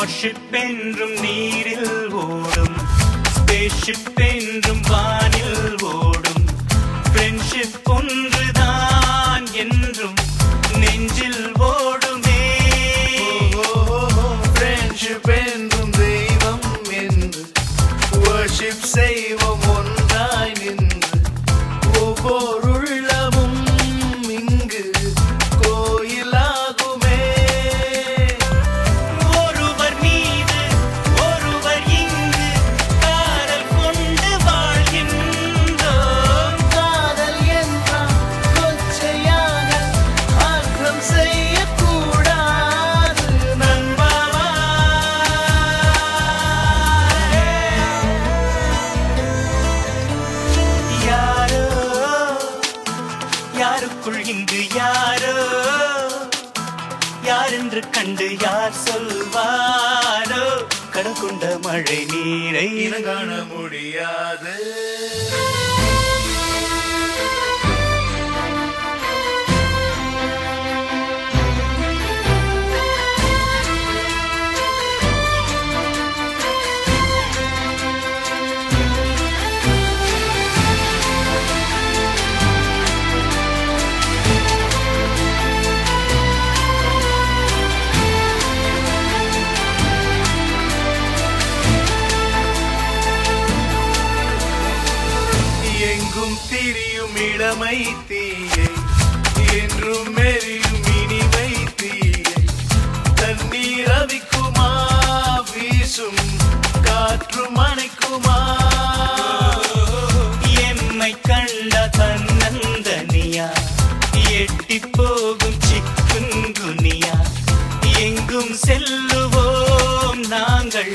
Worship என்றும் நீரில் ஓடும், ஸ்பேஸ்ஷிப் என்றும் வானில் ஓடும், ஃப்ரெண்ட்ஷிப் ஒன்றுதான் என்றும் நெஞ்சில் ஓடுமே. ஃப்ரெண்ட்ஷிப் என்றும் தெய்வம் என்று வர்ஷிப் செய்வோம் ஒன்றாய் நின்று, ஒவ்வொரு உள்ளமும் இங்கு கோயிலாகுமே. ஒருவர் மீது ஒருவர் இங்கு காதல் கொண்டு வாழ்கின்றோம். காதல் என்றால் கொச்சையாக அர்த்தம் செய்யக்கூடாது நண்பாவா. யாரோ யாருக்குள் இங்கு யாரோ யாரென்று கண்டு யார் சொல்வாரோ, கடல் கொண்ட மழை நீரை காண முடியாது. எங்கும் திரியும் இளமை தீயை, என்றும் எரியும் இனிமை தீயை, தண்ணீர் அவிக்குமா வீசும் காற்றும் அணைக்குமா. எம்மை கண்ட தன்னந்தனியா எட்டி போகும் சிக்குங்குனியா, எங்கும் செல்லுவோம் நாங்கள்